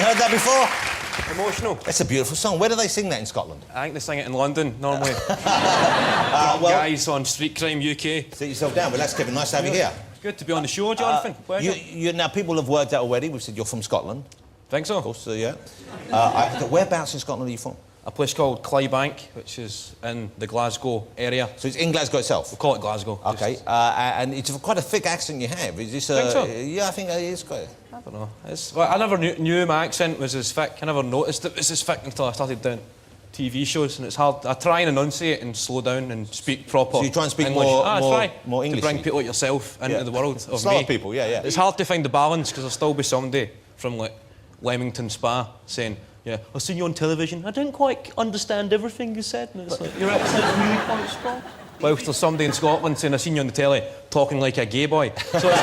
you heard that before? Emotional. It's a beautiful song. Where do they sing that in Scotland? I think they sing it in London, normally. Well, Guys on Street Crime UK. sit yourself down. Well, that's Kevin. Nice to have you here. It's good to be on the show, Jonathan. Pleasure. Now, people have worked out already. We've said you're from Scotland. Think so? Of course, yeah. Whereabouts in Scotland are you from? A place called Clybank, which is in the Glasgow area. So it's in Glasgow itself? We'll call it Glasgow. OK. And it's quite a thick accent you have. Is this Think so? Yeah, I think it is quite... I don't know. I never knew my accent was as thick. I never noticed it was as thick until I started doing TV shows, and it's hard. I try and enunciate and slow down and speak proper So you try and speak English. more English? To bring people like yourself into the world of Slower me. people, yeah. It's hard to find the balance, because there'll still be somebody from, like, Leamington Spa saying, yeah, I've seen you on television. I didn't quite understand everything you said. And it's like, your accent's really quite strong. Whilst there's somebody in Scotland saying, I've seen you on the telly talking like a gay boy. So it's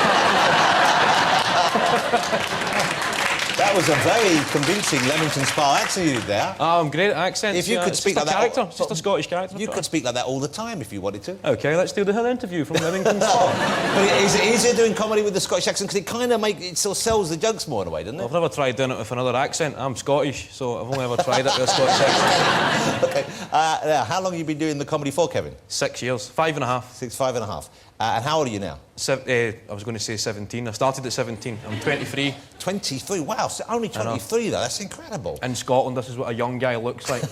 That was a very convincing Leamington Spa accent you did there. I'm great at accents. If you could speak like that... that... It's just a Scottish character. You could speak like that all the time if you wanted to. OK, let's do the whole interview from Leamington Spa. But is it easier doing comedy with the Scottish accent? Because it kind of it sort of sells the jokes more in a way, doesn't it? I've never tried doing it with another accent. I'm Scottish, so I've only ever tried it with a Scottish accent. OK. Now, how long have you been doing the comedy for, Kevin? 6 years. 5.5. 5.5. And how old are you now? I was going to say 17. I started at 17. I'm 23. 23? Wow, so only 23 though. That's incredible. In Scotland, this is what a young guy looks like.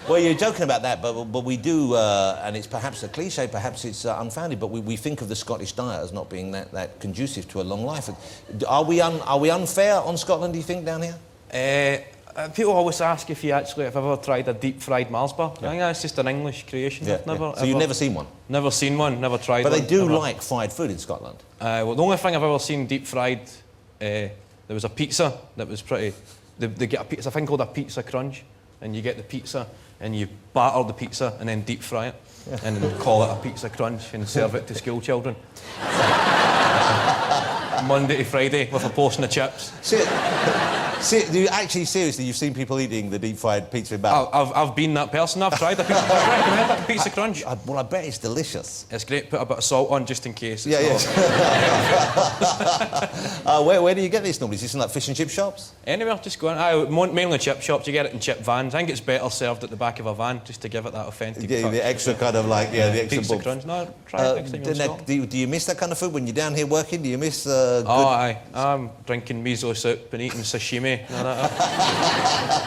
Well, you're joking about that, but we do, and it's perhaps a cliche, perhaps it's unfounded, but we think of the Scottish diet as not being that conducive to a long life. Are we unfair on Scotland, do you think, down here? People always ask if I've ever tried a deep-fried Mars bar. I think that's just an English creation. Yeah, So you've never seen one? Never seen one, never tried one. But they do never. like fried food in Scotland. Well, the only thing I've ever seen deep-fried, there was a pizza that was pretty... They get a pizza, a thing called a pizza crunch, and you get the pizza, and you batter the pizza, and then deep-fry it, and then call it a pizza crunch, and serve it to school children. Monday to Friday, with a portion of chips. Seriously, you've seen people eating the deep-fried pizza in batter? I've been that person. I've tried the pizza. I recommend that pizza crunch. I bet it's delicious. It's great. Put a bit of salt on just in case. Where do you get this normally? Is this in like fish and chip shops? Anywhere, just go in. Mainly chip shops. You get it in chip vans. I think it's better served at the back of a van just to give it that authentic touch. The extra kind of like, the extra pizza crunch. No, try it next time you're in Scotland. Do you miss that kind of food when you're down here working? Do you miss aye. I'm drinking miso soup and eating sashimi.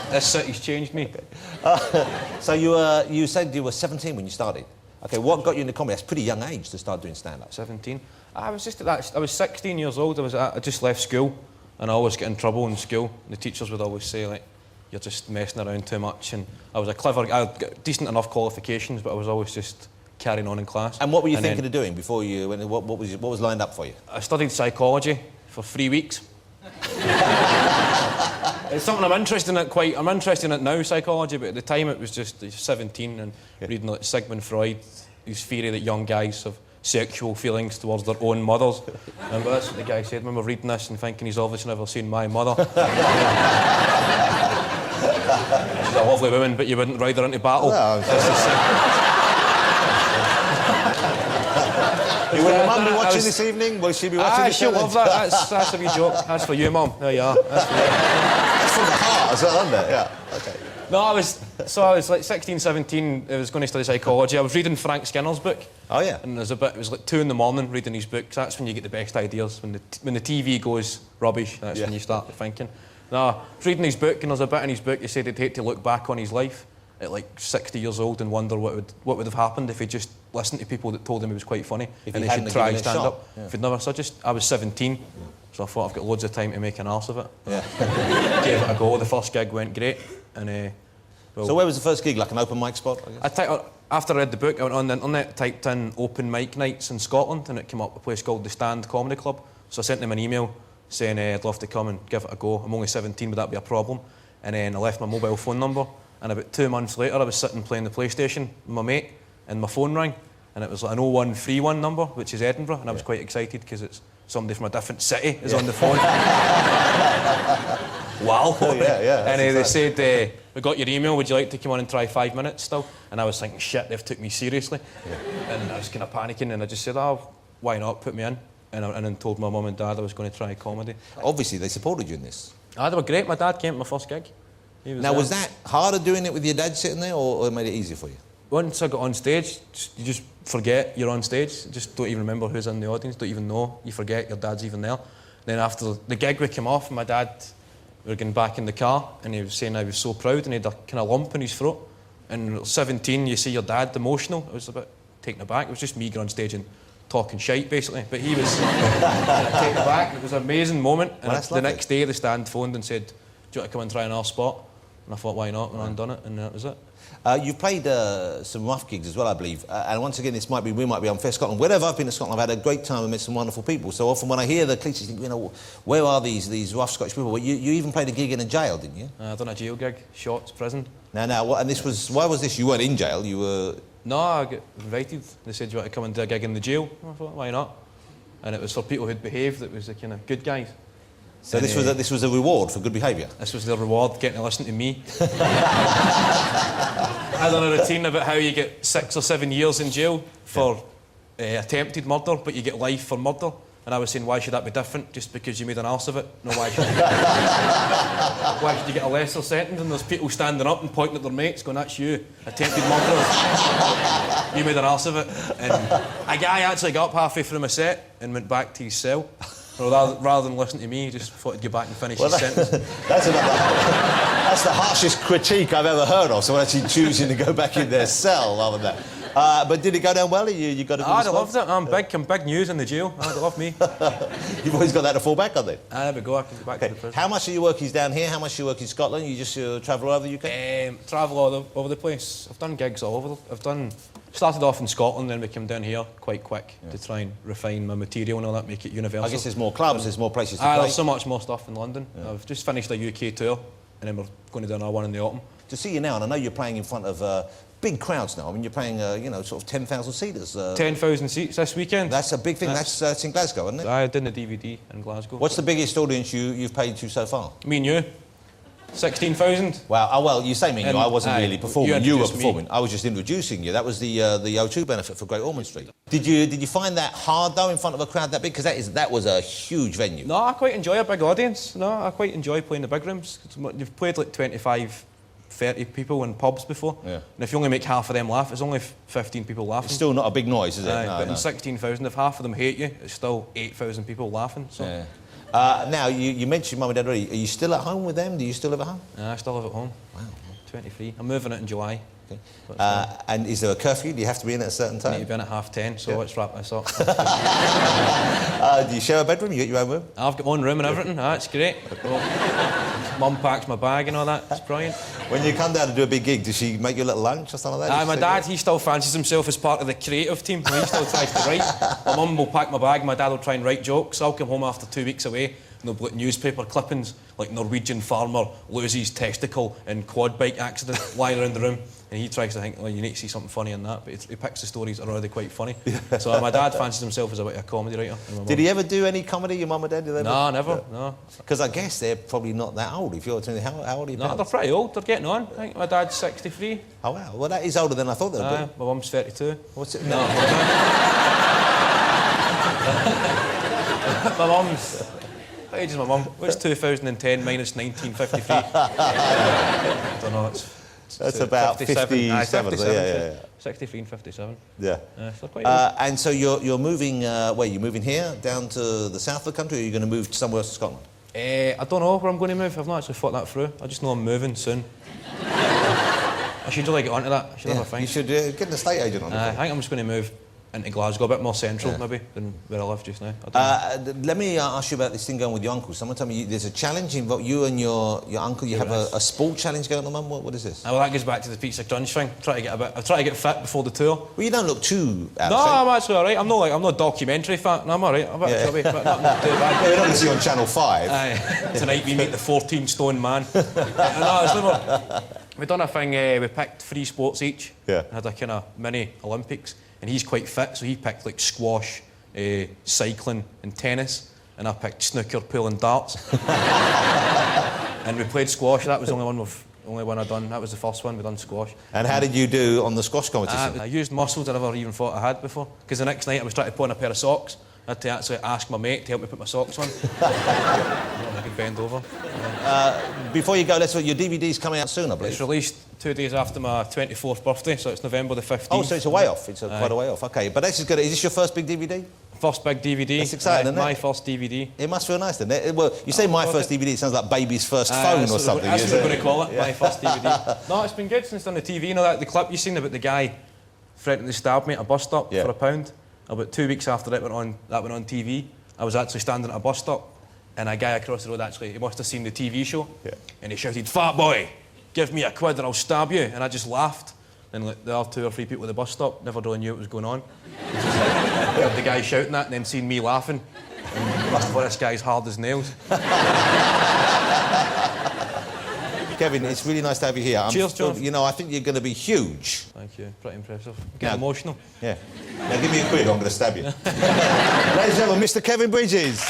This city's changed me. So you said you were 17 when you started. OK, what got you into comedy? That's a pretty young age to start doing stand-up. 17. I was 16 years old. I just left school, and I always get in trouble in school. The teachers would always say, like, you're just messing around too much. And I had decent enough qualifications, but I was always just carrying on in class. And what were you thinking of doing before you... What was lined up for you? I studied psychology for 3 weeks. It's something I'm interested in I'm interested in it now, psychology, but at the time it was just 17 and reading like Sigmund Freud, his theory that young guys have sexual feelings towards their own mothers. And that's what the guy said. I remember reading this and thinking he's obviously never seen my mother. She's a lovely woman, but you wouldn't ride her into battle. No, you wouldn't your mum be watching this evening? Will she be watching this she'll love that. That's a wee joke. That's for you, Mum. There you are. That's from the heart as well, isn't it? Yeah, OK. No, I was like 16, 17, I was going to study psychology. I was reading Frank Skinner's book. Oh, yeah? And it was like 2 in the morning reading his books. That's when you get the best ideas. When the TV goes rubbish, that's when you start thinking. No, I was reading his book, and there's a bit in his book he said he'd hate to look back on his life at like 60 years old and wonder what would have happened if he just listened to people that told him he was quite funny and he should try stand-up. Yeah. If he'd never... So I was 17, so I thought I've got loads of time to make an arse of it. Yeah. Gave it a go. The first gig went great, and... so where was the first gig? Like an open mic spot, I guess? After I read the book, I went on the internet, typed in open mic nights in Scotland, and it came up a place called the Stand Comedy Club. So I sent them an email saying I'd love to come and give it a go. I'm only 17, would that be a problem? And then I left my mobile phone number, and about 2 months later I was sitting playing the PlayStation with my mate, and my phone rang, and it was like an 0131 number, which is Edinburgh, and I was quite excited because it's somebody from a different city is on the phone. Wow. And they said, we got your email, would you like to come on and try 5 minutes still? And I was thinking, shit, they've took me seriously. And I was kind of panicking, and I just said, oh, why not, put me in. and then told my mum and dad I was going to try comedy. Obviously, they supported you in this. They were great. My dad came to my first gig. Now, was that harder doing it with your dad sitting there, or it made it easier for you? Once I got on stage, you just forget you're on stage. Just don't even remember who's in the audience, don't even know. You forget your dad's even there. Then after the gig we came off, my dad, we were getting back in the car, and he was saying I was so proud, and he had a kind of lump in his throat. And at 17, you see your dad emotional. I was a bit taken aback. It was just me going on stage and talking shite, basically. But he was taken aback. It was an amazing moment. And Well, the next day, the stand phoned and said, "Do you want to come and try an our spot?" And I thought, why not? And I done it, and that was it. You've played some rough gigs as well, I believe. And once again, we might be unfair. Scotland. Wherever I've been to Scotland, I've had a great time and met some wonderful people. So often when I hear the cliches, I think, you know, where are these rough Scottish people? Well, you even played a gig in a jail, didn't you? I done a jail gig, shots, prison. Now, and this was, why was this? You weren't in jail, you were... No, I got invited. They said, "Do you want to come and do a gig in the jail?" I thought, why not? And it was for people who'd behaved. It was the kind of good guys. So this was a reward for good behaviour? This was the reward, getting to listen to me. I done a routine about how you get 6 or 7 years in jail for attempted murder, but you get life for murder. And I was saying, why should that be different? Just because you made an arse of it? No, why should why should you get a lesser sentence? And there's people standing up and pointing at their mates going, "That's you, attempted murder. You made an arse of it." And a guy actually got up halfway through my set and went back to his cell. Rather than listen to me, he just thought he'd go back and finish his sentence. That's the harshest critique I've ever heard of, someone actually choosing to go back in their cell rather than that. But did it go down well? You got a good I response? loved it. I'm big news in the jail. They love me. You've always got that to fall back on then? There we go, I can go back to the prison. How much of your work is down here? How much of your work is Scotland? You just travel all over the UK? Travel all over the place. I've done gigs all over. Started off in Scotland, then we came down here quite quick to try and refine my material and all that, make it universal. I guess there's more clubs, there's more places to play. There's so much more stuff in London. Yeah. I've just finished a UK tour, and then we're going to do another one in the autumn. To see you now, and I know you're playing in front of big crowds now. I mean, you're playing, sort of 10,000 seaters. 10,000 seats this weekend. That's a big thing. That's in Glasgow, isn't it? I did the DVD in Glasgow. What's the biggest audience you've played to so far? Me and you. 16,000. Wow. Oh, well, you say me and you. I wasn't really performing. You were performing. Me. I was just introducing you. That was the O2 benefit for Great Ormond Street. Did you find that hard, though, in front of a crowd that big? Because that was a huge venue. No, I quite enjoy a big audience. No, I quite enjoy playing the big rooms. You've played like 25, 30 people in pubs before. Yeah. And if you only make half of them laugh, it's only 15 people laughing. It's still not a big noise, is it? No, but in 16,000, if half of them hate you, it's still 8,000 people laughing. So. Yeah. Now, you mentioned Mum and Dad already. Are you still at home with them? Do you still live at home? I still live at home. Wow. 23. I'm moving it in July. Okay. And is there a curfew? Do you have to be in at a certain time? I need to be in at 10:30, so let's wrap this up. Do you share a bedroom? You got your own room? I've got my own room and everything. It's great. Mum packs my bag and all that. It's brilliant. When you come down to do a big gig, does she make you a little lunch or something like that? My dad, he still fancies himself as part of the creative team. He still tries to write. My mum will pack my bag, my dad will try and write jokes. I'll come home after 2 weeks away and they'll put newspaper clippings like Norwegian farmer loses testicle in quad bike accident lying around the room. And he tries to think, well, you need to see something funny in that, but he picks the stories that are already quite funny. So my dad fancies himself as a comedy writer. Did he ever do any comedy, your mum and dad? No, never, no. Because I guess they're probably not that old. If you're telling me, how old are you? No, they're pretty old, they're getting on. I think my dad's 63. Oh, wow. Well, that is older than I thought they would be. My mum's 32. What's it? No. My mum's... What age is my mum? What's 2010 minus 1953? I don't know, That's about 57. Yeah. 63 and 57. Yeah. So quite and so you're moving, where? You're moving here, down to the south of the country, or are you going to move somewhere else to Scotland? I don't know where I'm going to move. I've not actually thought that through. I just know I'm moving soon. I should really get onto that. I should have a thing. You should get an estate agent on it. I think I'm just going to move into Glasgow, a bit more central maybe than where I live just now. Let me ask you about this thing going with your uncle. Someone told me there's a challenge involved. You and your uncle, you have a sport challenge going on, Mum. What is this? Well, that goes back to the pizza crunch thing. I try to get fit before the tour. Well, you don't look too out No, I'm actually all right. I'm not a documentary fat. No, I'm all right. I'm a bit chubby, but not too bad. We're not going to see you on Channel 5. Tonight we meet the 14-stone man. We done a thing. We picked 3 sports each. Yeah. Had a kind of mini Olympics. And he's quite fit, so he picked like squash, cycling and tennis, and I picked snooker, pool and darts. And we played squash. That was the only one I'd done. That was the first one. We done squash. And how did you do on the squash competition? I used muscles I never even thought I had before. Because the next night I was trying to put on a pair of socks, I had to actually ask my mate to help me put my socks on. I could bend over. Before you go, let's. Your DVD's coming out soon, I believe. It's released 2 days after my 24th birthday, so it's November the 15th. Oh, so it's a way off. It's quite a way off. Okay, but this is good. Is this your first big DVD? First big DVD. That's exciting, isn't it? My first DVD. It must feel nice, doesn't it? Well, you say my first DVD, it sounds like baby's first phone or something. That's is what it? we're going to call it, my first DVD. No, it's been good since done the TV. You know that the clip you seen about the guy threatening to stab me at a bus stop for £1? About 2 weeks after that went on TV, I was actually standing at a bus stop, and a guy across the road he must have seen the TV show, and he shouted, "Fat boy, give me £1 or I'll stab you," and I just laughed. And like, the other 2 or 3 people at the bus stop never really knew what was going on. It's just like, the guy shouting that and then seeing me laughing. And must have thought this guy's hard as nails. Kevin, it's really nice to have you here. Cheers, John. You know, I think you're going to be huge. Thank you. Pretty impressive. Getting emotional. Yeah. Now give me £1, I'm going to stab you. Ladies and gentlemen, Mr. Kevin Bridges.